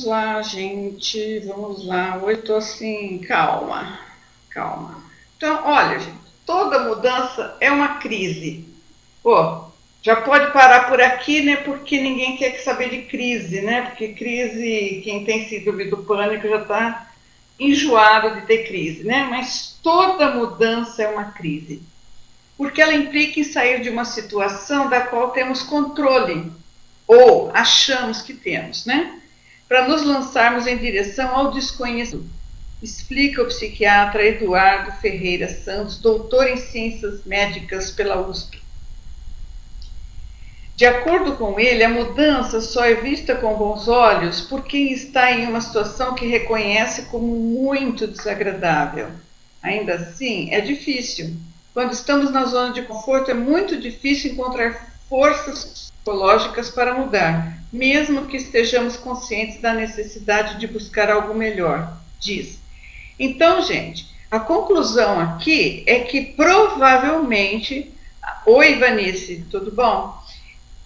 lá, gente, vamos lá. Hoje eu tô assim, calma, calma. Então, olha, gente, toda mudança é uma crise. Pô, já pode parar por aqui, né? Porque ninguém quer saber de crise, né? Porque crise, quem tem síndrome do pânico já está enjoado de ter crise, né? Mas toda mudança é uma crise, porque ela implica em sair de uma situação da qual temos controle, ou achamos que temos, né? Para nos lançarmos em direção ao desconhecido, explica o psiquiatra Eduardo Ferreira Santos, doutor em ciências médicas pela USP. De acordo com ele, a mudança só é vista com bons olhos por quem está em uma situação que reconhece como muito desagradável. Ainda assim, é difícil. Quando estamos na zona de conforto, é muito difícil encontrar forças psicológicas para mudar, mesmo que estejamos conscientes da necessidade de buscar algo melhor, diz. Então, gente, a conclusão aqui é que provavelmente. Oi, Vanice, tudo bom?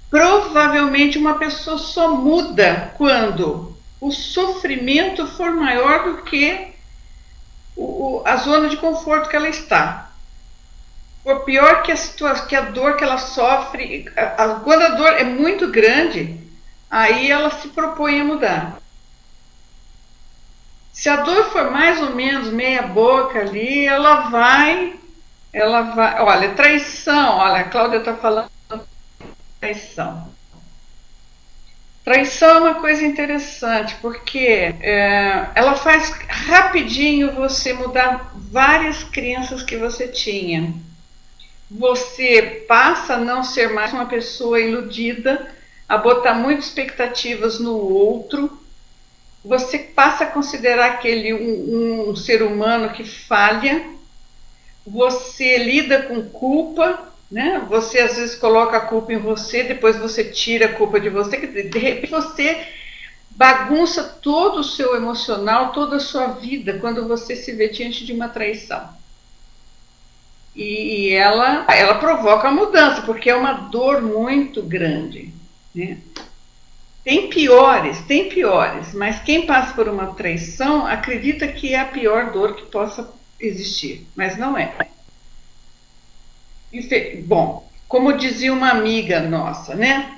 Provavelmente uma pessoa só muda quando o sofrimento for maior do que a zona de conforto que ela está. Por pior que que a dor que ela sofre, quando a dor é muito grande, aí ela se propõe a mudar. Se a dor for mais ou menos meia boca ali, ela vai, olha, traição, olha, a Cláudia está falando de traição. Traição é uma coisa interessante, porque ela faz rapidinho você mudar várias crenças que você tinha. Você passa a não ser mais uma pessoa iludida, a botar muitas expectativas no outro. Você passa a considerar aquele um ser humano que falha. Você lida com culpa, né? Você às vezes coloca a culpa em você, depois você tira a culpa de você, de repente você bagunça todo o seu emocional, toda a sua vida, quando você se vê diante de uma traição. E ela provoca a mudança, porque é uma dor muito grande, né? Tem piores, mas quem passa por uma traição acredita que é a pior dor que possa existir, mas não é. Bom, como dizia uma amiga nossa, né?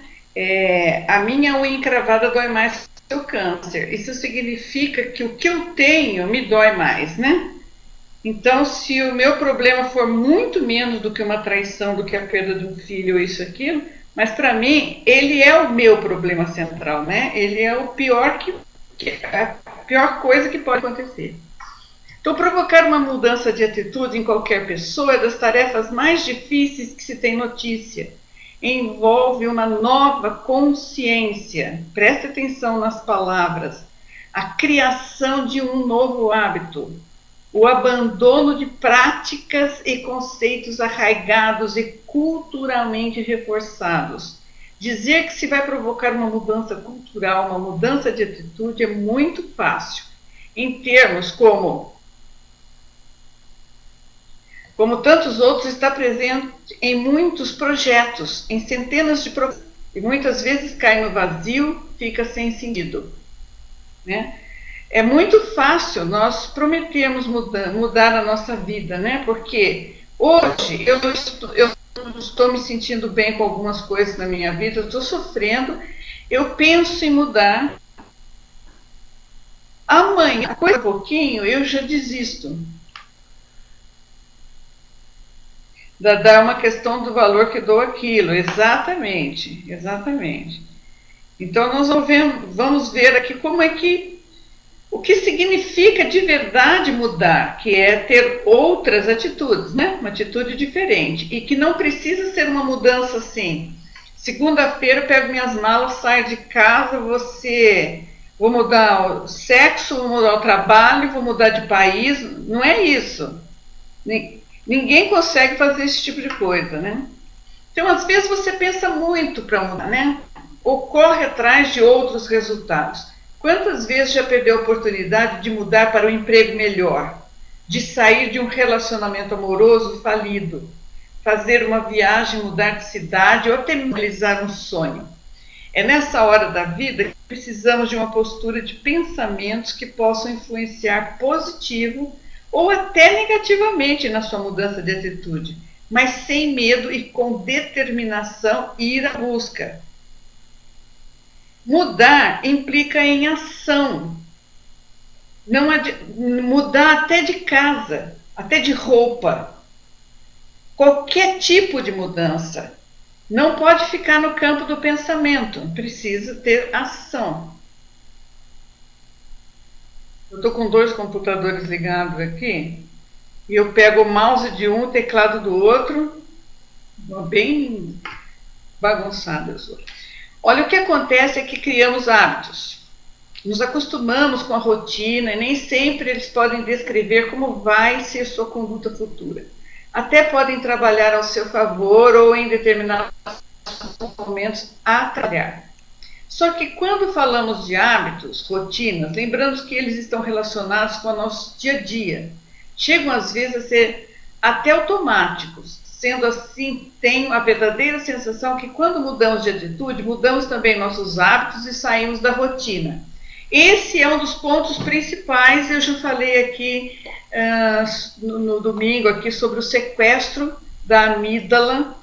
A minha unha encravada dói mais que o seu câncer. Isso significa que o que eu tenho me dói mais, né? Então, se o meu problema for muito menos do que uma traição, do que a perda de um filho, ou isso, aquilo, mas para mim, ele é o meu problema central, né? Ele é o pior a pior coisa que pode acontecer. Então, provocar uma mudança de atitude em qualquer pessoa é das tarefas mais difíceis que se tem notícia. Envolve uma nova consciência, preste atenção nas palavras, a criação de um novo hábito, o abandono de práticas e conceitos arraigados e culturalmente reforçados. Dizer que se vai provocar uma mudança cultural, uma mudança de atitude é muito fácil, em termos como tantos outros, está presente em muitos projetos, em centenas de projetos, e muitas vezes cai no vazio, fica sem sentido, né? É muito fácil nós prometermos mudar a nossa vida, né? Porque hoje eu estou me sentindo bem com algumas coisas na minha vida, eu estou sofrendo, eu penso em mudar. Amanhã, coisa pouquinho, eu já desisto. É uma questão do valor que dou aquilo, exatamente, exatamente. Então nós vamos ver aqui como é que o que significa de verdade mudar, que é ter outras atitudes, né? Uma atitude diferente e que não precisa ser uma mudança assim. Segunda-feira eu pego minhas malas, saio de casa, vou mudar o sexo, vou mudar o trabalho, vou mudar de país. Não é isso. Ninguém consegue fazer esse tipo de coisa, né? Então, às vezes você pensa muito para mudar, né? Ou corre atrás de outros resultados. Quantas vezes já perdeu a oportunidade de mudar para um emprego melhor, de sair de um relacionamento amoroso falido, fazer uma viagem, mudar de cidade ou até realizar um sonho? É nessa hora da vida que precisamos de uma postura de pensamentos que possam influenciar positivo ou até negativamente na sua mudança de atitude, mas sem medo e com determinação ir à busca. Mudar implica em ação. Não mudar até de casa, até de roupa. Qualquer tipo de mudança. Não pode ficar no campo do pensamento, precisa ter ação. Eu estou com 2 computadores ligados aqui, e eu pego o mouse de um, o teclado do outro, bem bagunçadas. Olha, o que acontece é que criamos hábitos. Nos acostumamos com a rotina e nem sempre eles podem descrever como vai ser sua conduta futura. Até podem trabalhar ao seu favor ou em determinados momentos atrapalhar. Só que quando falamos de hábitos, rotinas, lembramos que eles estão relacionados com o nosso dia a dia. Chegam às vezes a ser até automáticos. Sendo assim, tenho a verdadeira sensação que quando mudamos de atitude, mudamos também nossos hábitos e saímos da rotina. Esse é um dos pontos principais. Eu já falei aqui no domingo aqui sobre o sequestro da amígdala,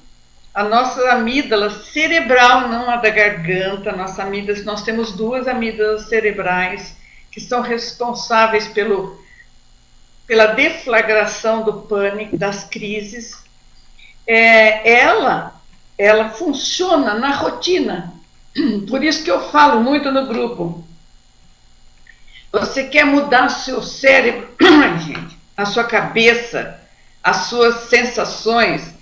a nossa amígdala cerebral, não a da garganta. Nós temos 2 amígdalas cerebrais que são responsáveis pela deflagração do pânico, das crises. Ela funciona na rotina. Por isso que eu falo muito no grupo. Você quer mudar o seu cérebro, gente, a sua cabeça, as suas sensações,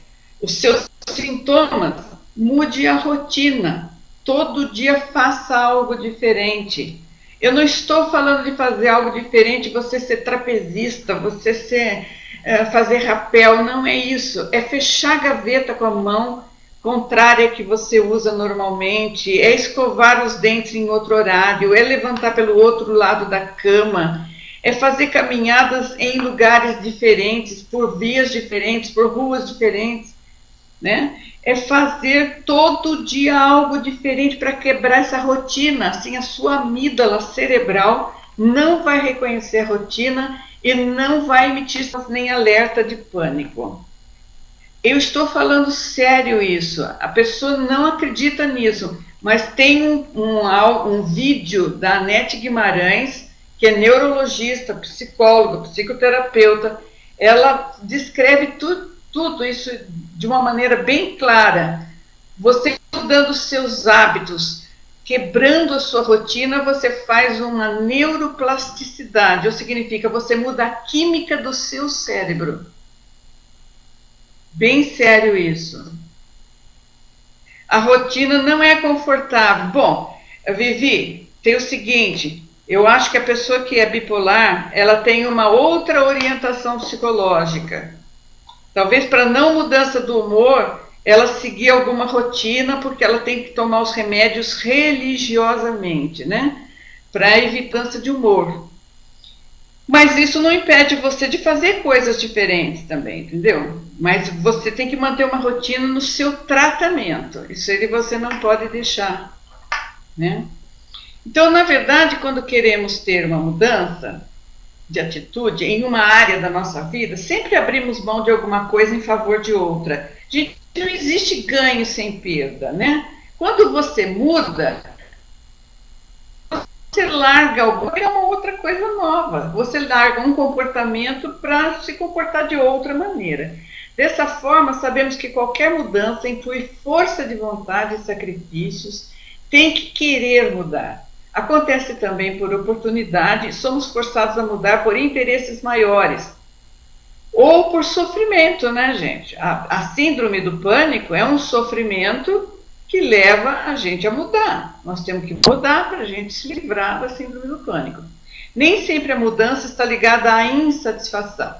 os seus sintomas, mude a rotina. Todo dia faça algo diferente. Eu não estou falando de fazer algo diferente, você ser trapezista, você fazer rapel, não é isso. É fechar a gaveta com a mão contrária que você usa normalmente, é escovar os dentes em outro horário, é levantar pelo outro lado da cama, é fazer caminhadas em lugares diferentes, por vias diferentes, por ruas diferentes, né? É fazer todo dia algo diferente para quebrar essa rotina. Assim, a sua amígdala cerebral não vai reconhecer a rotina e não vai emitir nem alerta de pânico. Eu estou falando sério isso. A pessoa não acredita nisso, mas tem um vídeo da Anete Guimarães, que é neurologista, psicóloga, psicoterapeuta. Ela descreve tudo isso de uma maneira bem clara. Você mudando os seus hábitos, quebrando a sua rotina, você faz uma neuroplasticidade, ou significa você muda a química do seu cérebro. Bem sério isso. A rotina não é confortável. Bom, Vivi, tem o seguinte, eu acho que a pessoa que é bipolar, ela tem uma outra orientação psicológica. Talvez para não mudança do humor, ela seguir alguma rotina, porque ela tem que tomar os remédios religiosamente, né? Para evitância de humor. Mas isso não impede você de fazer coisas diferentes também, entendeu? Mas você tem que manter uma rotina no seu tratamento. Isso aí você não pode deixar, né? Então, na verdade, quando queremos ter uma mudança de atitude em uma área da nossa vida, sempre abrimos mão de alguma coisa em favor de outra. Gente, não existe ganho sem perda, né? Quando você muda, você larga uma outra coisa nova. Você larga um comportamento para se comportar de outra maneira. Dessa forma, sabemos que qualquer mudança inclui força de vontade e sacrifícios, tem que querer mudar. Acontece também por oportunidade, somos forçados a mudar por interesses maiores. Ou por sofrimento, né, gente? A síndrome do pânico é um sofrimento que leva a gente a mudar. Nós temos que mudar para a gente se livrar da síndrome do pânico. Nem sempre a mudança está ligada à insatisfação.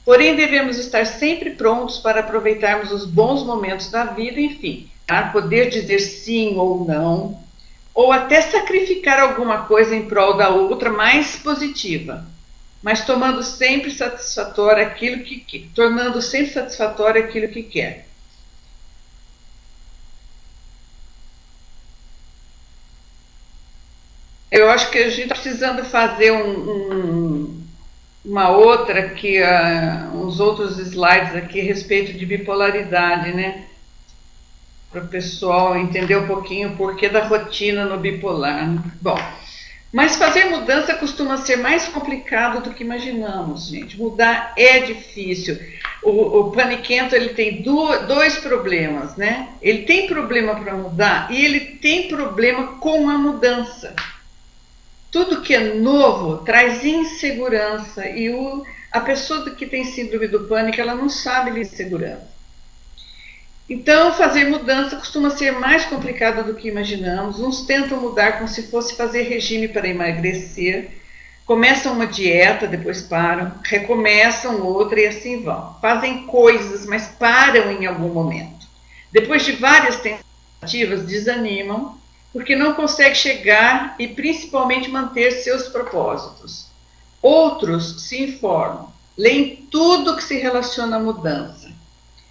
Porém, devemos estar sempre prontos para aproveitarmos os bons momentos da vida, enfim, a poder dizer sim ou não, ou até sacrificar alguma coisa em prol da outra mais positiva, mas tornando sempre satisfatório aquilo que quer. Eu acho que a gente está precisando fazer uma outra que uns outros slides aqui a respeito de bipolaridade, né? Para o pessoal entender um pouquinho o porquê da rotina no bipolar. Né? Bom, mas fazer mudança costuma ser mais complicado do que imaginamos, gente. Mudar é difícil. O paniquento ele tem dois problemas, né? Ele tem problema para mudar e ele tem problema com a mudança. Tudo que é novo traz insegurança e a pessoa que tem síndrome do pânico, ela não sabe lidar com insegurança. Então, fazer mudança costuma ser mais complicado do que imaginamos. Uns tentam mudar como se fosse fazer regime para emagrecer, começam uma dieta, depois param, recomeçam outra e assim vão. Fazem coisas, mas param em algum momento. Depois de várias tentativas, desanimam, porque não conseguem chegar e principalmente manter seus propósitos. Outros se informam, leem tudo que se relaciona à mudança,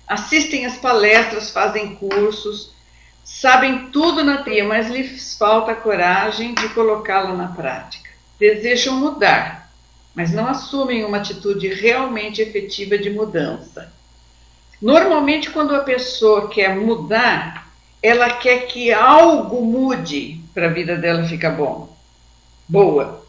assistem às palestras, fazem cursos, sabem tudo na teoria, mas lhes falta a coragem de colocá-la na prática. Desejam mudar, mas não assumem uma atitude realmente efetiva de mudança. Normalmente, quando a pessoa quer mudar, ela quer que algo mude para a vida dela ficar boa.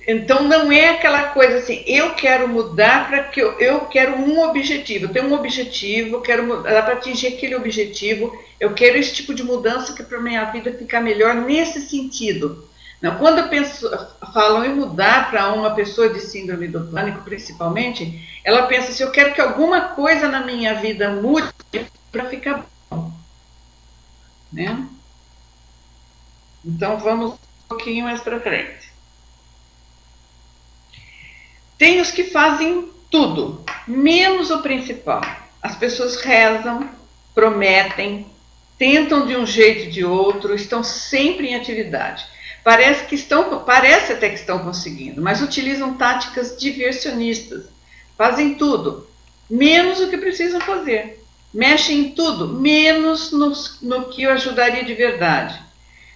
Então não é aquela coisa assim, eu quero mudar para que eu quero um objetivo, eu tenho um objetivo, quero mudar para atingir aquele objetivo, eu quero esse tipo de mudança que para minha vida ficar melhor nesse sentido. Não, quando falam em mudar para uma pessoa de síndrome do pânico, principalmente, ela pensa assim, eu quero que alguma coisa na minha vida mude para ficar bom. Né? Então vamos um pouquinho mais para frente. Tem os que fazem tudo, menos o principal. As pessoas rezam, prometem, tentam de um jeito ou de outro, estão sempre em atividade. Parece até que estão conseguindo, mas utilizam táticas diversionistas. Fazem tudo, menos o que precisam fazer. Mexem em tudo, menos no que o ajudaria de verdade.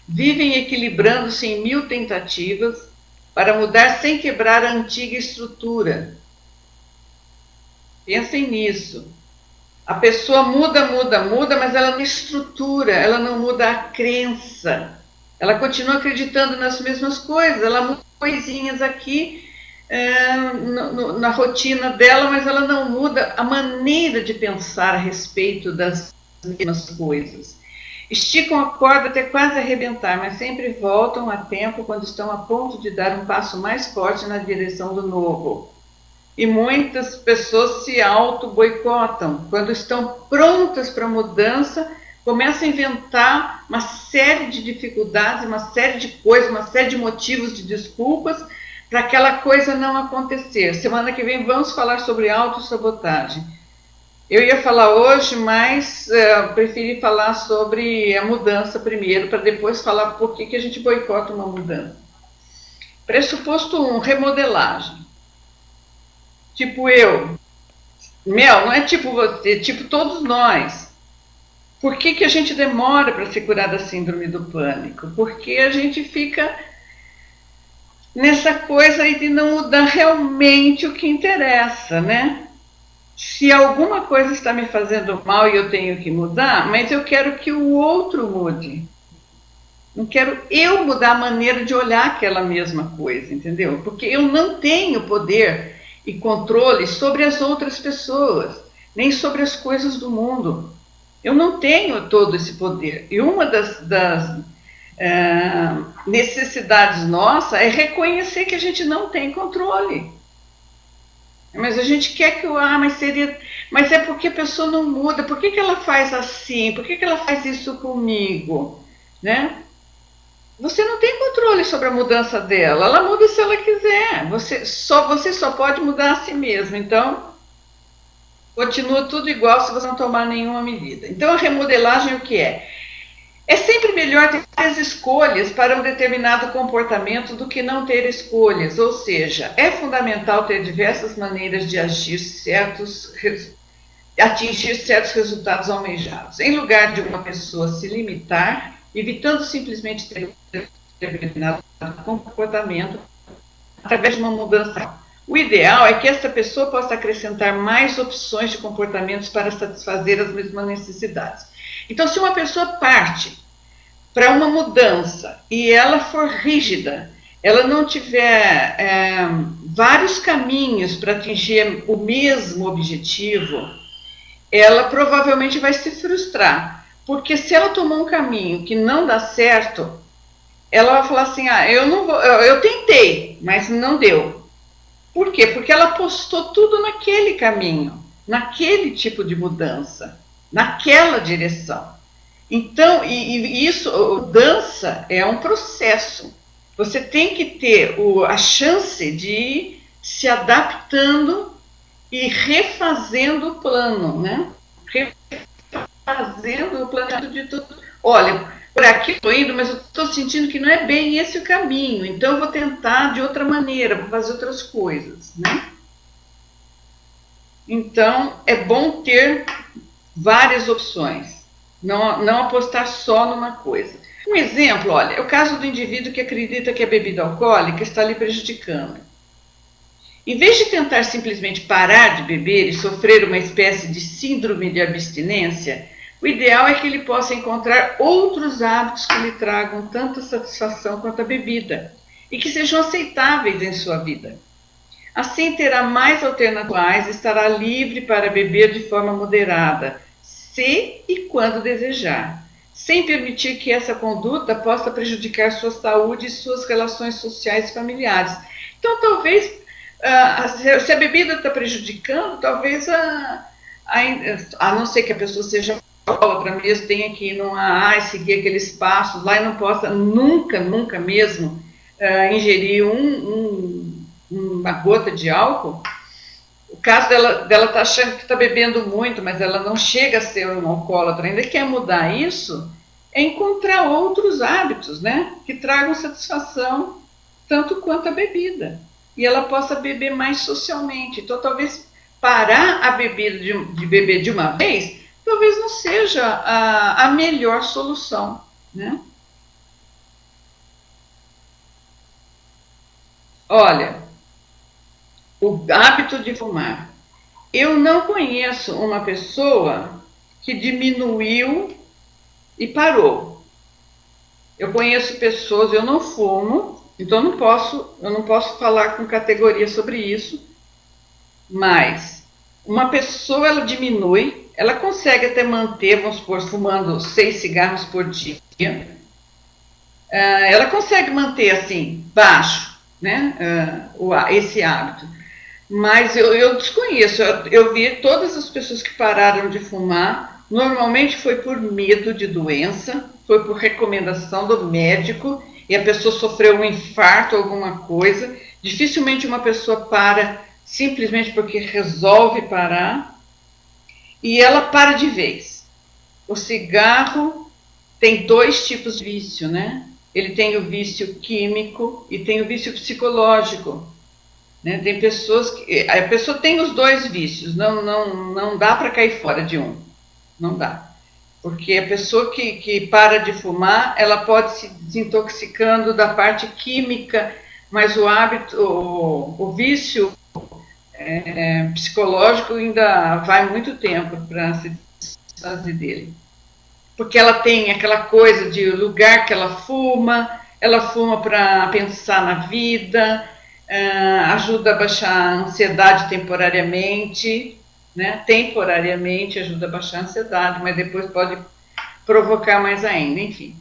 Vivem equilibrando-se em 1000 tentativas, para mudar sem quebrar a antiga estrutura. Pensem nisso. A pessoa muda, mas ela não estrutura, ela não muda a crença. Ela continua acreditando nas mesmas coisas, ela muda coisinhas aqui na rotina dela, mas ela não muda a maneira de pensar a respeito das mesmas coisas. Esticam a corda até quase arrebentar, mas sempre voltam a tempo quando estão a ponto de dar um passo mais forte na direção do novo. E muitas pessoas se auto-boicotam. Quando estão prontas para a mudança, começam a inventar uma série de dificuldades, uma série de coisas, uma série de motivos, de desculpas, para aquela coisa não acontecer. Semana que vem vamos falar sobre autossabotagem. Eu ia falar hoje, mas preferi falar sobre a mudança primeiro, para depois falar por que a gente boicota uma mudança. Pressuposto 1, remodelagem. Tipo eu. Mel, não é tipo você, tipo todos nós. Por que a gente demora para se curar da síndrome do pânico? Porque a gente fica nessa coisa aí de não mudar realmente o que interessa, né? Se alguma coisa está me fazendo mal e eu tenho que mudar, mas eu quero que o outro mude. Não quero eu mudar a maneira de olhar aquela mesma coisa, entendeu? Porque eu não tenho poder e controle sobre as outras pessoas, nem sobre as coisas do mundo. Eu não tenho todo esse poder. E uma das necessidades nossa é reconhecer que a gente não tem controle. Mas a gente quer que mas é porque a pessoa não muda. Por que ela faz assim? Por que ela faz isso comigo? Né? Você não tem controle sobre a mudança dela. Ela muda se ela quiser. Você só pode mudar a si mesmo. Então, continua tudo igual se você não tomar nenhuma medida. Então, a remodelagem o que é? É sempre melhor ter várias escolhas para um determinado comportamento do que não ter escolhas, ou seja, é fundamental ter diversas maneiras de atingir certos resultados almejados. Em lugar de uma pessoa se limitar, evitando simplesmente ter determinado comportamento através de uma mudança. O ideal é que esta pessoa possa acrescentar mais opções de comportamentos para satisfazer as mesmas necessidades. Então, se uma pessoa parte para uma mudança e ela for rígida, ela não tiver vários caminhos para atingir o mesmo objetivo, ela provavelmente vai se frustrar. Porque se ela tomou um caminho que não dá certo, ela vai falar assim, eu não vou, eu tentei, mas não deu. Por quê? Porque ela apostou tudo naquele caminho, naquele tipo de mudança, naquela direção. Então, e isso, mudança é um processo. Você tem que ter a chance de ir se adaptando e refazendo o plano, né? Refazendo o plano de tudo. Olha, por aqui estou indo, mas eu estou sentindo que não é bem esse o caminho. Então, eu vou tentar de outra maneira, vou fazer outras coisas, né? Então, é bom ter várias opções. Não apostar só numa coisa. Um exemplo, olha, é o caso do indivíduo que acredita que a bebida alcoólica está lhe prejudicando. Em vez de tentar simplesmente parar de beber e sofrer uma espécie de síndrome de abstinência, o ideal é que ele possa encontrar outros hábitos que lhe tragam tanta satisfação quanto a bebida e que sejam aceitáveis em sua vida. Assim terá mais alternativas e estará livre para beber de forma moderada, se e quando desejar, sem permitir que essa conduta possa prejudicar sua saúde e suas relações sociais e familiares. Então, talvez, se a bebida está prejudicando, talvez, a não ser que a pessoa seja alcoólatra mesmo, tenha que ir seguir aqueles passos lá e não possa nunca mesmo ingerir uma gota de álcool. O caso dela tá achando que está bebendo muito, mas ela não chega a ser um alcoólatra, ainda quer mudar isso, é encontrar outros hábitos, né? Que tragam satisfação tanto quanto a bebida. E ela possa beber mais socialmente. Então, talvez parar a bebida de beber de uma vez, talvez não seja a melhor solução, né? Olha, o hábito de fumar. Eu não conheço uma pessoa que diminuiu e parou. Eu conheço pessoas, eu não fumo, então eu não posso falar com categoria sobre isso, mas uma pessoa ela diminui, ela consegue até manter, vamos supor, fumando 6 cigarros por dia, ela consegue manter assim, baixo, né, esse hábito. Mas eu desconheço, eu vi todas as pessoas que pararam de fumar, normalmente foi por medo de doença, foi por recomendação do médico, e a pessoa sofreu um infarto, alguma coisa. Dificilmente uma pessoa para simplesmente porque resolve parar, e ela para de vez. O cigarro tem 2 tipos de vício, né? Ele tem o vício químico e tem o vício psicológico. Né? Tem pessoas que. A pessoa tem os 2 vícios, não dá para cair fora de um. Não dá. Porque a pessoa que para de fumar, ela pode se desintoxicando da parte química, mas o hábito, o vício psicológico ainda vai muito tempo para se desfazer dele. Porque ela tem aquela coisa de lugar que ela fuma para pensar na vida, ajuda a baixar a ansiedade temporariamente, né? Temporariamente ajuda a baixar a ansiedade, mas depois pode provocar mais ainda, enfim.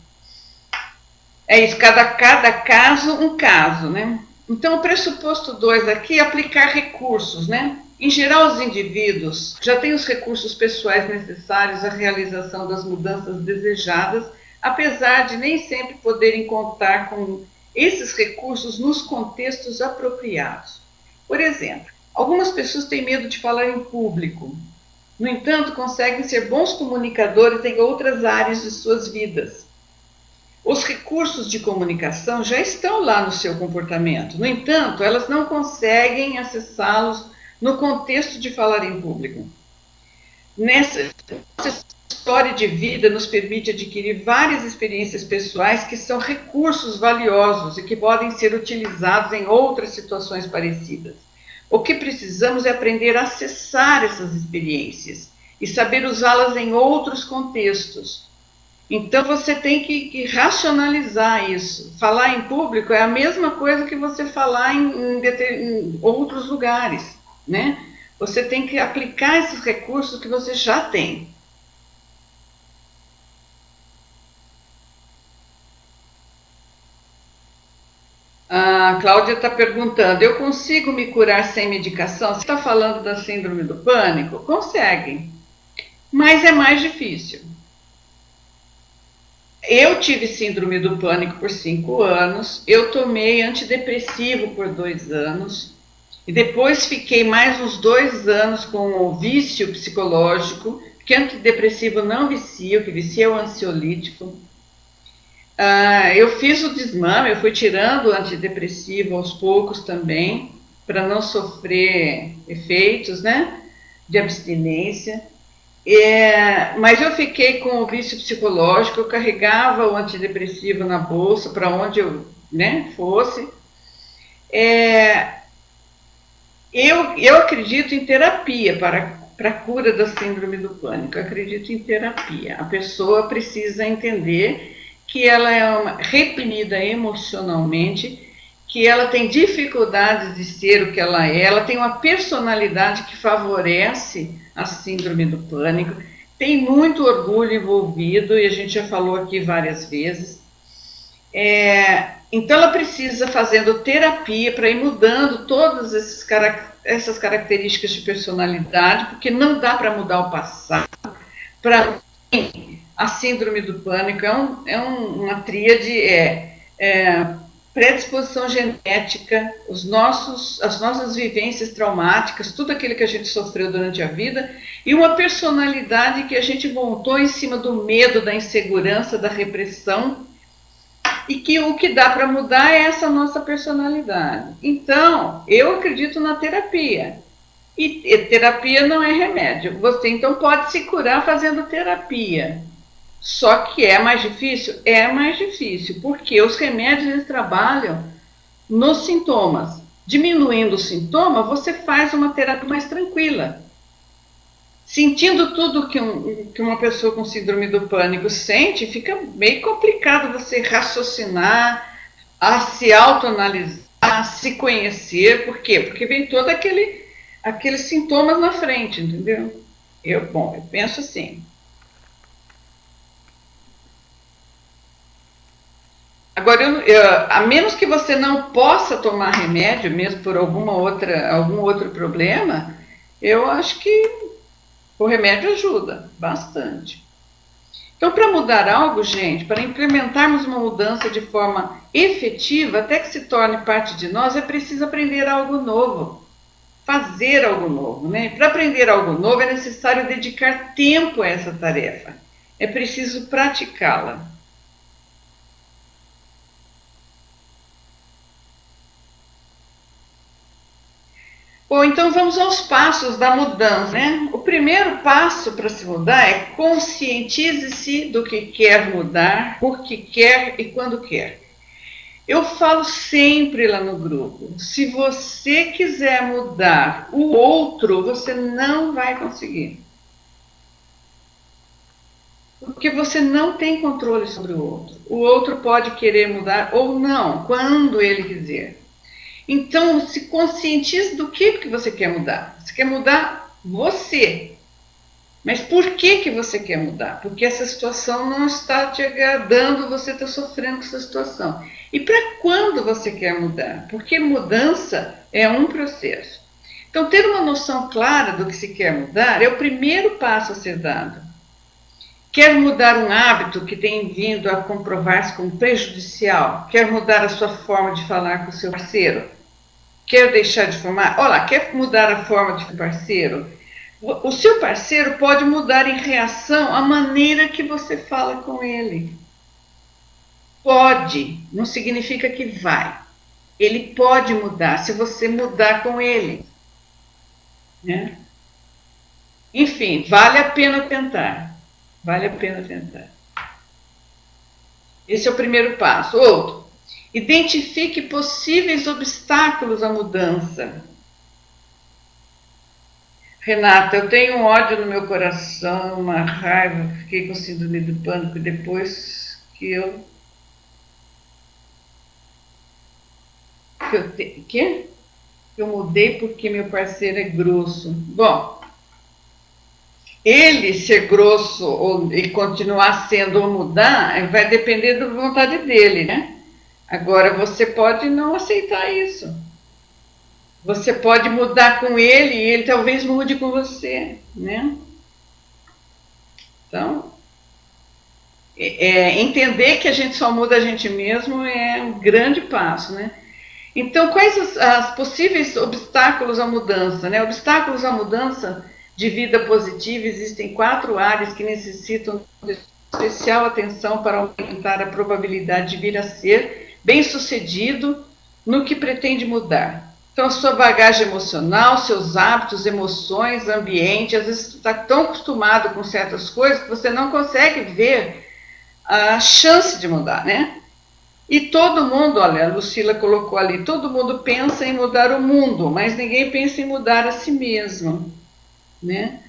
É isso, cada caso um caso, né? Então, o pressuposto 2 aqui é aplicar recursos, né? Em geral, os indivíduos já têm os recursos pessoais necessários à realização das mudanças desejadas, apesar de nem sempre poderem contar com esses recursos nos contextos apropriados. Por exemplo, algumas pessoas têm medo de falar em público. No entanto, conseguem ser bons comunicadores em outras áreas de suas vidas. Os recursos de comunicação já estão lá no seu comportamento. No entanto, elas não conseguem acessá-los no contexto de falar em público. Nessas história de vida nos permite adquirir várias experiências pessoais que são recursos valiosos e que podem ser utilizados em outras situações parecidas. O que precisamos é aprender a acessar essas experiências e saber usá-las em outros contextos. Então você tem que racionalizar isso. Falar em público é a mesma coisa que você falar em outros lugares, né? Você tem que aplicar esses recursos que você já tem. A Cláudia está perguntando, eu consigo me curar sem medicação? Você está falando da síndrome do pânico? Consegue, mas é mais difícil. Eu tive síndrome do pânico por 5 anos, eu tomei antidepressivo por 2 anos, e depois fiquei mais uns 2 anos com o vício psicológico, porque antidepressivo não vicia, o que vicia é o ansiolítico. Eu fiz o desmame, eu fui tirando o antidepressivo aos poucos também, para não sofrer efeitos, né, de abstinência. Mas eu fiquei com o vício psicológico, eu carregava o antidepressivo na bolsa para onde eu, né, fosse. Eu acredito em terapia para a cura da síndrome do pânico, eu acredito em terapia. A pessoa precisa entender que ela é reprimida emocionalmente, que ela tem dificuldades de ser o que ela tem uma personalidade que favorece a síndrome do pânico, tem muito orgulho envolvido, e a gente já falou aqui várias vezes. Então ela precisa fazendo terapia para ir mudando todas essas características de personalidade, porque não dá para mudar o passado. Para mim, a síndrome do pânico uma tríade, predisposição genética, as nossas vivências traumáticas, tudo aquilo que a gente sofreu durante a vida, e uma personalidade que a gente montou em cima do medo, da insegurança, da repressão, e que o que dá para mudar é essa nossa personalidade. Então, eu acredito na terapia. E terapia não é remédio. Você então pode se curar fazendo terapia. Só que é mais difícil? É mais difícil, porque os remédios eles trabalham nos sintomas. Diminuindo o sintoma, você faz uma terapia mais tranquila. Sentindo tudo que uma pessoa com síndrome do pânico sente, fica meio complicado você raciocinar, a se autoanalisar, a se conhecer. Por quê? Porque vem todo aqueles sintomas na frente, entendeu? Eu penso assim. Agora, a menos que você não possa tomar remédio, mesmo por algum outro problema, eu acho que o remédio ajuda bastante. Então, para mudar algo, gente, para implementarmos uma mudança de forma efetiva, até que se torne parte de nós, é preciso aprender algo novo, fazer algo novo, né? Para aprender algo novo é necessário dedicar tempo a essa tarefa, é preciso praticá-la. Bom, então vamos aos passos da mudança, né? O primeiro passo para se mudar é conscientize-se do que quer mudar, por que quer e quando quer. Eu falo sempre lá no grupo, se você quiser mudar o outro, você não vai conseguir. Porque você não tem controle sobre o outro. O outro pode querer mudar ou não, quando ele quiser. Então, se conscientize do que você quer mudar. Você quer mudar você. Mas por que você quer mudar? Porque essa situação não está te agradando, você está sofrendo com essa situação. E para quando você quer mudar? Porque mudança é um processo. Então, ter uma noção clara do que se quer mudar é o primeiro passo a ser dado. Quer mudar um hábito que tem vindo a comprovar-se como prejudicial? Quer mudar a sua forma de falar com o seu parceiro? Quer deixar de fumar? Olha, quer mudar a forma de parceiro? O seu parceiro pode mudar em reação à maneira que você fala com ele. Pode, não significa que vai. Ele pode mudar se você mudar com ele. Né? Enfim, vale a pena tentar. Vale a pena tentar. Esse é o primeiro passo. Outro, identifique possíveis obstáculos à mudança. Renata, eu tenho um ódio no meu coração, uma raiva, fiquei com síndrome do pânico depois que eu mudei porque meu parceiro é grosso. Bom, ele ser grosso e continuar sendo ou mudar vai depender da vontade dele, né? Agora, você pode não aceitar isso. Você pode mudar com ele e ele talvez mude com você, né? Então, entender que a gente só muda a gente mesmo é um grande passo, né? Então, quais os possíveis obstáculos à mudança, né? Obstáculos à mudança de vida positiva, existem 4 áreas que necessitam de especial atenção para aumentar a probabilidade de vir a ser bem-sucedido no que pretende mudar. Então, a sua bagagem emocional, seus hábitos, emoções, ambiente, às vezes você está tão acostumado com certas coisas que você não consegue ver a chance de mudar, né? E todo mundo, olha, a Lucila colocou ali, todo mundo pensa em mudar o mundo, mas ninguém pensa em mudar a si mesmo, né?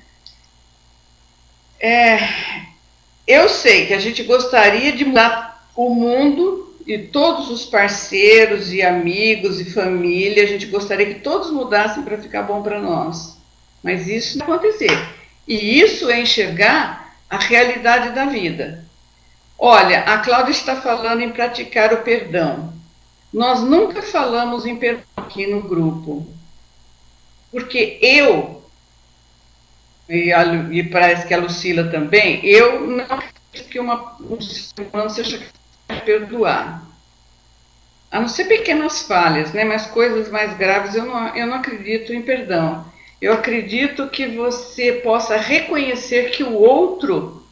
Eu sei que a gente gostaria de mudar o mundo e todos os parceiros e amigos e família, a gente gostaria que todos mudassem para ficar bom para nós. Mas isso não vai acontecer. E isso é enxergar a realidade da vida. Olha, a Cláudia está falando em praticar o perdão. Nós nunca falamos em perdão aqui no grupo. Porque e parece que a Lucila também, eu não acredito que um ser humano seja capaz de perdoar. A não ser pequenas falhas, né? Mas coisas mais graves eu não acredito em perdão. Eu acredito que você possa reconhecer que o outro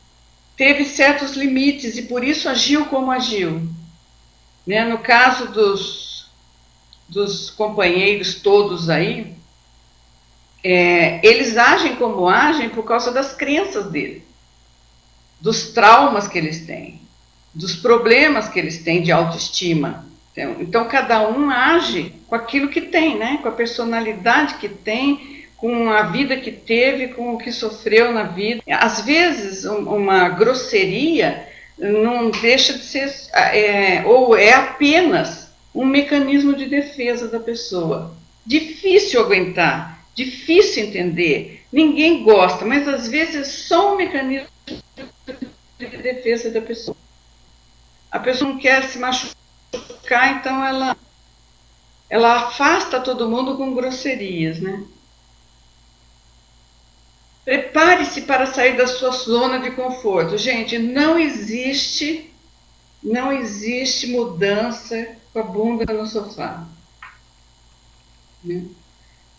teve certos limites e por isso agiu como agiu. Né? No caso dos companheiros todos aí, eles agem como agem por causa das crenças deles, dos traumas que eles têm, dos problemas que eles têm de autoestima. Então, cada um age com aquilo que tem, né? Com a personalidade que tem, com a vida que teve, com o que sofreu na vida. Às vezes, uma grosseria não deixa de ser, ou é apenas um mecanismo de defesa da pessoa. Difícil aguentar, difícil entender. Ninguém gosta, mas às vezes é só um mecanismo de defesa da pessoa. A pessoa não quer se machucar, então ela afasta todo mundo com grosserias, né? Prepare-se para sair da sua zona de conforto. Gente, não existe mudança com a bunda no sofá. Né?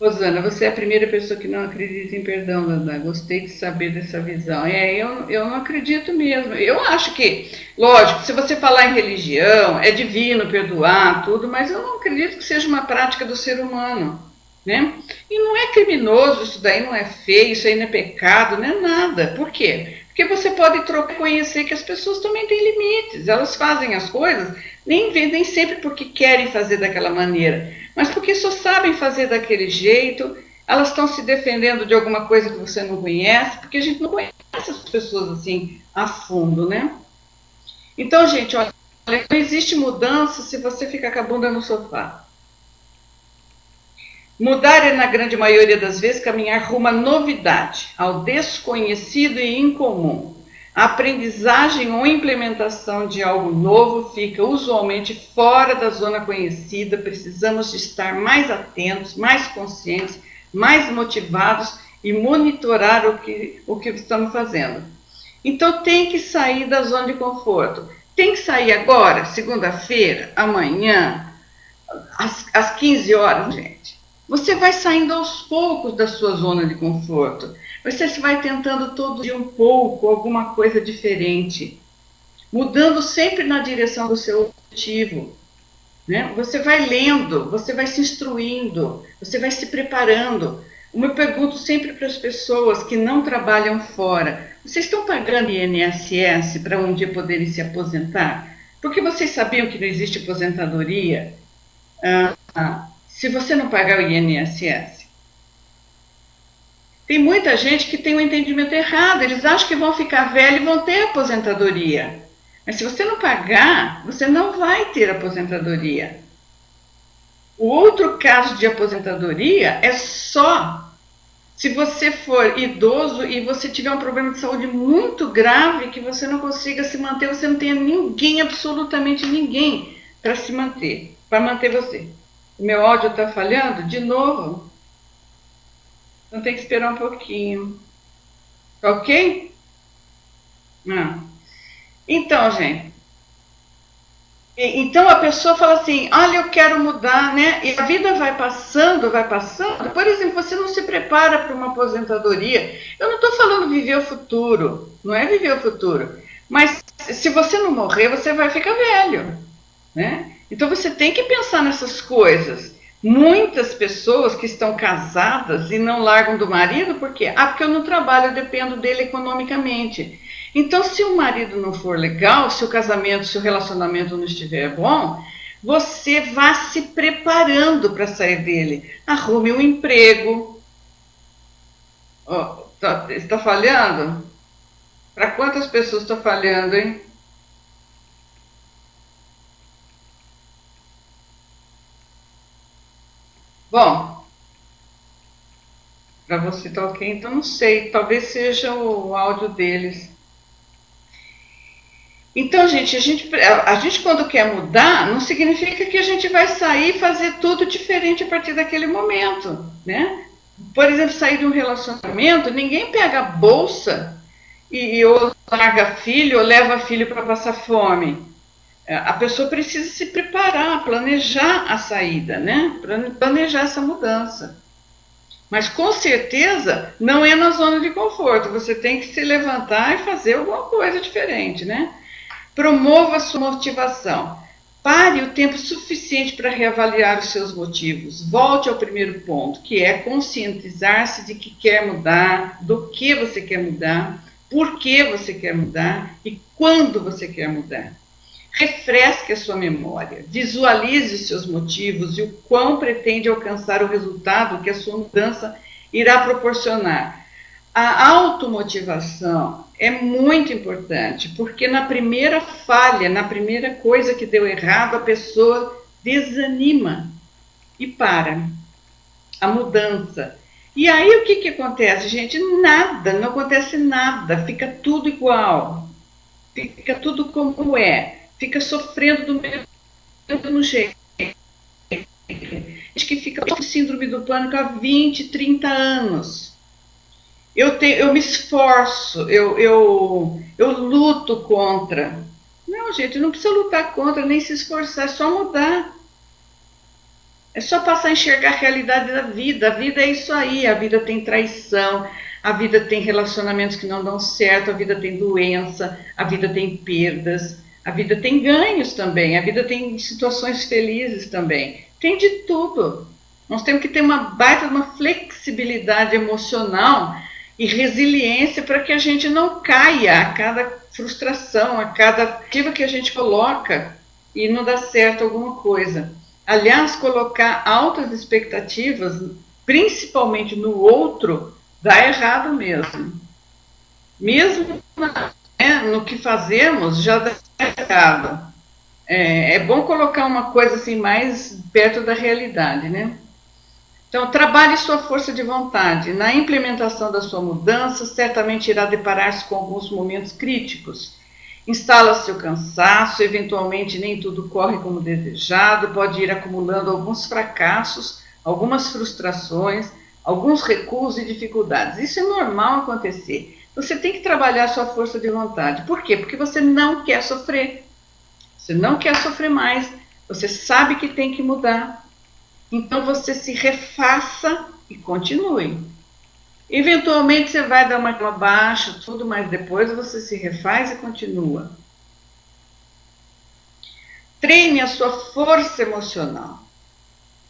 Rosana, você é a primeira pessoa que não acredita em perdão, Dada. Gostei de saber dessa visão. Eu não acredito mesmo. Eu acho que, lógico, se você falar em religião, é divino perdoar, tudo, mas eu não acredito que seja uma prática do ser humano. Né? E não é criminoso, isso daí não é feio, isso aí não é pecado, não é nada. Por quê? Porque você pode conhecer que as pessoas também têm limites, elas fazem as coisas, nem sempre porque querem fazer daquela maneira, mas porque só sabem fazer daquele jeito, elas estão se defendendo de alguma coisa que você não conhece, porque a gente não conhece as pessoas assim a fundo, né? Então, gente, olha, não existe mudança se você ficar com a bunda no sofá. Mudar é, na grande maioria das vezes, caminhar rumo à novidade, ao desconhecido e incomum. A aprendizagem ou implementação de algo novo fica usualmente fora da zona conhecida. Precisamos de estar mais atentos, mais conscientes, mais motivados e monitorar o que estamos fazendo. Então tem que sair da zona de conforto. Tem que sair agora, segunda-feira, amanhã, às 15 horas, gente. Você vai saindo aos poucos da sua zona de conforto. Você vai tentando todo dia um pouco, alguma coisa diferente. Mudando sempre na direção do seu objetivo. Né? Você vai lendo, você vai se instruindo, você vai se preparando. Eu pergunto sempre para as pessoas que não trabalham fora: vocês estão pagando INSS para um dia poderem se aposentar? Porque vocês sabiam que não existe aposentadoria se você não pagar o INSS? Tem muita gente que tem um entendimento errado. Eles acham que vão ficar velhos e vão ter aposentadoria. Mas se você não pagar, você não vai ter aposentadoria. O outro caso de aposentadoria é só se você for idoso e você tiver um problema de saúde muito grave que você não consiga se manter, você não tenha ninguém, absolutamente ninguém, para se manter, para manter você. O meu áudio está falhando? De novo? Então tem que esperar um pouquinho. Ok? Não. Então, gente, então a pessoa fala assim: olha, eu quero mudar, né? E a vida vai passando, vai passando. Por exemplo, você não se prepara para uma aposentadoria. Eu não estou falando viver o futuro, não é viver o futuro. Mas se você não morrer, você vai ficar velho, né? Então você tem que pensar nessas coisas. Muitas pessoas que estão casadas e não largam do marido, por quê? Ah, porque eu não trabalho, eu dependo dele economicamente. Então, se o marido não for legal, se o casamento, se o relacionamento não estiver bom, você vá se preparando para sair dele. Arrume um emprego. Oh, está falhando? Para quantas pessoas está falhando, hein? Bom, para você tá ok, então não sei, talvez seja o áudio deles. Então, gente, a gente quando quer mudar, não significa que a gente vai sair e fazer tudo diferente a partir daquele momento, né? Por exemplo, sair de um relacionamento, ninguém pega a bolsa e ou larga filho ou leva filho para passar fome. A pessoa precisa se preparar, planejar a saída, né? Planejar essa mudança. Mas com certeza não é na zona de conforto. Você tem que se levantar e fazer alguma coisa diferente, né? Promova a sua motivação. Pare o tempo suficiente para reavaliar os seus motivos. Volte ao primeiro ponto, que é conscientizar-se de que quer mudar, do que você quer mudar, por que você quer mudar e quando você quer mudar. Refresque a sua memória, visualize os seus motivos e o quão pretende alcançar o resultado que a sua mudança irá proporcionar. A automotivação é muito importante, porque na primeira falha, na primeira coisa que deu errado, a pessoa desanima e para a mudança. E aí o que, que acontece, gente? Nada, não acontece nada, fica tudo igual, fica tudo como é, fica sofrendo do mesmo jeito. Gente que fica com síndrome do pânico há 20, 30 anos. Eu me esforço, eu luto contra. Não, gente, não precisa lutar contra, nem se esforçar, é só mudar. É só passar a enxergar a realidade da vida. A vida é isso aí, a vida tem traição, a vida tem relacionamentos que não dão certo, a vida tem doença, a vida tem perdas, a vida tem ganhos também, a vida tem situações felizes também. Tem de tudo. Nós temos que ter uma baita, uma flexibilidade emocional e resiliência para que a gente não caia a cada frustração, a cada ativa que a gente coloca e não dá certo alguma coisa. Aliás, colocar altas expectativas, principalmente no outro, dá errado mesmo. Mesmo no que fazemos, já dá errado. É bom colocar uma coisa assim mais perto da realidade, né? Então, trabalhe sua força de vontade. Na implementação da sua mudança, certamente irá deparar-se com alguns momentos críticos. Instala-se o cansaço, eventualmente nem tudo corre como desejado, pode ir acumulando alguns fracassos, algumas frustrações, alguns recuos e dificuldades. Isso é normal acontecer. Você tem que trabalhar sua força de vontade. Por quê? Porque você não quer sofrer. Você não quer sofrer mais. Você sabe que tem que mudar. Então você se refaça e continue. Eventualmente você vai dar uma baixa, tudo, mas depois você se refaz e continua. Treine a sua força emocional.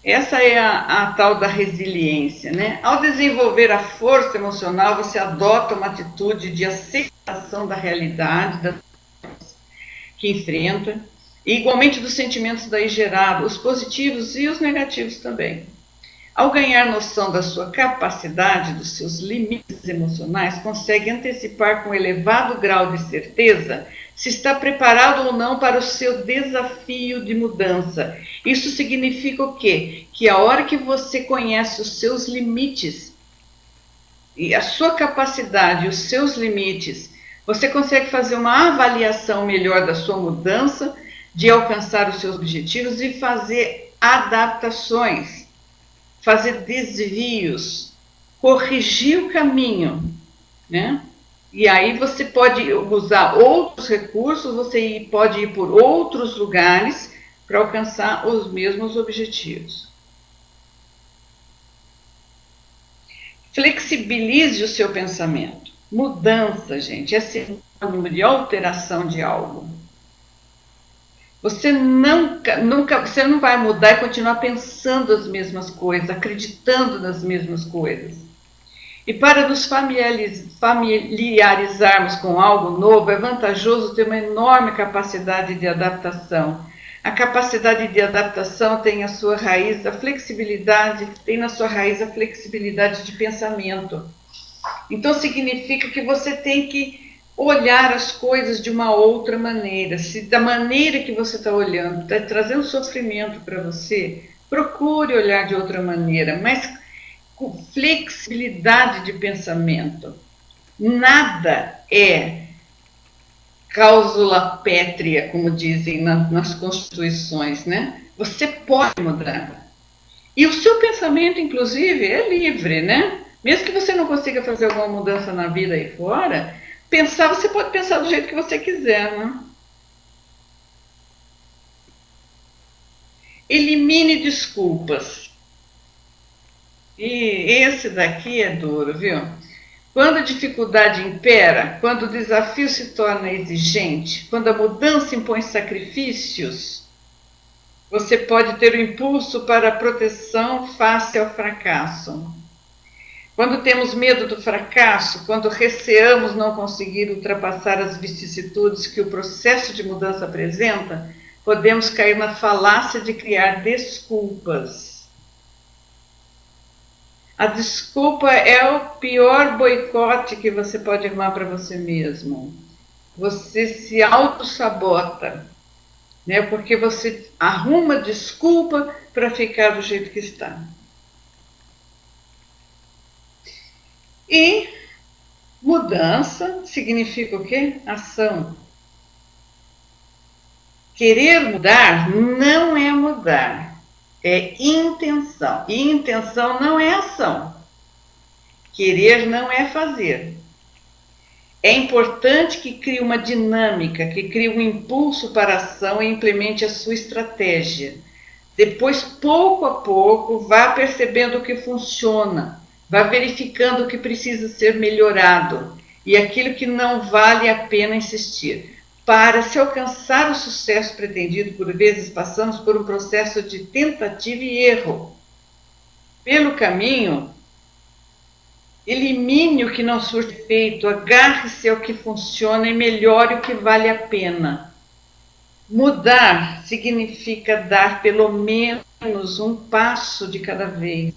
Essa é a tal da resiliência, né? Ao desenvolver a força emocional, você adota uma atitude de aceitação da realidade que enfrenta, e igualmente dos sentimentos daí gerados, os positivos e os negativos também. Ao ganhar noção da sua capacidade, dos seus limites emocionais, consegue antecipar com elevado grau de certeza se está preparado ou não para o seu desafio de mudança. Isso significa o quê? Que a hora que você conhece os seus limites e a sua capacidade, os seus limites, você consegue fazer uma avaliação melhor da sua mudança, de alcançar os seus objetivos e fazer adaptações, fazer desvios, corrigir o caminho, né? E aí você pode usar outros recursos, você pode ir por outros lugares para alcançar os mesmos objetivos. Flexibilize o seu pensamento. Mudança, gente, é sinônimo de alteração de algo. Você você não vai mudar e continuar pensando as mesmas coisas, acreditando nas mesmas coisas. E para nos familiarizarmos com algo novo, é vantajoso ter uma enorme capacidade de adaptação. A capacidade de adaptação tem a sua raiz, a flexibilidade, tem na sua raiz a flexibilidade de pensamento. Então significa que você tem que olhar as coisas de uma outra maneira. Se da maneira que você está olhando está trazendo sofrimento para você, procure olhar de outra maneira, mas com flexibilidade de pensamento. Nada é cláusula pétrea, como dizem nas constituições, né? Você pode mudar. E o seu pensamento, inclusive, é livre, né? Mesmo que você não consiga fazer alguma mudança na vida aí fora, pensar, você pode pensar do jeito que você quiser, né? Elimine desculpas. E esse daqui é duro, viu? Quando a dificuldade impera, quando o desafio se torna exigente, quando a mudança impõe sacrifícios, você pode ter o impulso para a proteção face ao fracasso. Quando temos medo do fracasso, quando receamos não conseguir ultrapassar as vicissitudes que o processo de mudança apresenta, podemos cair na falácia de criar desculpas. A desculpa é o pior boicote que você pode armar para você mesmo. Você se auto-sabota, né? Porque você arruma desculpa para ficar do jeito que está. E mudança significa o quê? Ação. Querer mudar não é mudar, é intenção. E intenção não é ação. Querer não é fazer. É importante que crie uma dinâmica, que crie um impulso para a ação e implemente a sua estratégia. Depois, pouco a pouco, vá percebendo o que funciona, vá verificando o que precisa ser melhorado e aquilo que não vale a pena insistir. Para se alcançar o sucesso pretendido, por vezes passamos por um processo de tentativa e erro. Pelo caminho, elimine o que não surte efeito, agarre-se ao que funciona e melhore o que vale a pena. Mudar significa dar pelo menos um passo de cada vez.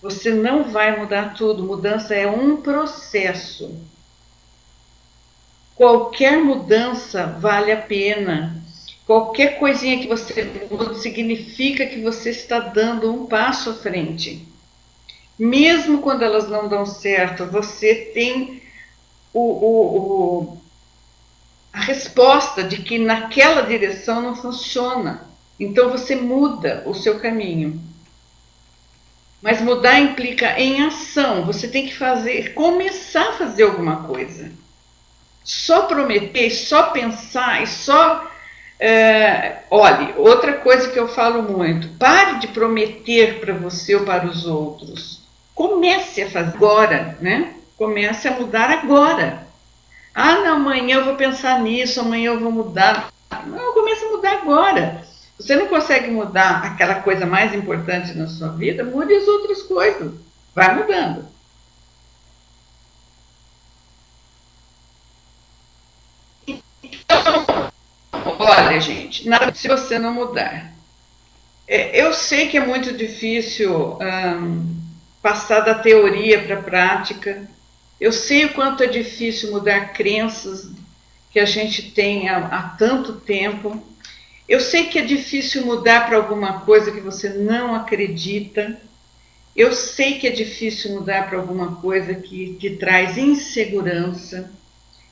Você não vai mudar tudo, mudança é um processo. Qualquer mudança vale a pena. Qualquer coisinha que você muda significa que você está dando um passo à frente. Mesmo quando elas não dão certo, você tem a resposta de que naquela direção não funciona. Então você muda o seu caminho. Mas mudar implica em ação. Você tem que começar a fazer alguma coisa. Só prometer, só pensar e só... olhe, outra coisa que eu falo muito, pare de prometer para você ou para os outros. Comece a fazer agora, né? Comece a mudar agora. Ah, não, amanhã eu vou pensar nisso, amanhã eu vou mudar. Não, comece a mudar agora. Você não consegue mudar aquela coisa mais importante na sua vida, mude as outras coisas. Vai mudando. Olha, gente, nada se você não mudar. Eu sei que é muito difícil passar da teoria para a prática. Eu sei o quanto é difícil mudar crenças que a gente tem há tanto tempo. Eu sei que é difícil mudar para alguma coisa que você não acredita. Eu sei que é difícil mudar para alguma coisa que te traz insegurança,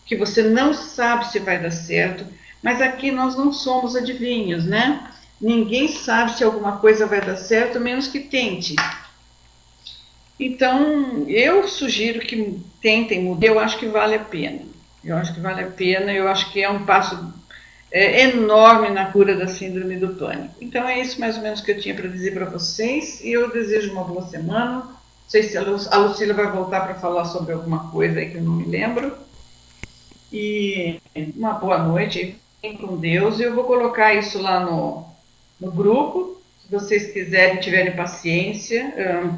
que você não sabe se vai dar certo, mas aqui nós não somos adivinhos, né? Ninguém sabe se alguma coisa vai dar certo, menos que tente. Então, eu sugiro que tentem mudar, eu acho que vale a pena. Eu acho que vale a pena, eu acho que é um passo enorme na cura da síndrome do pânico. Então, é isso mais ou menos que eu tinha para dizer para vocês, e eu desejo uma boa semana. Não sei se a Lucília vai voltar para falar sobre alguma coisa aí que eu não me lembro. E uma boa noite, fiquem com Deus. Eu vou colocar isso lá no grupo, se vocês quiserem, tiverem paciência.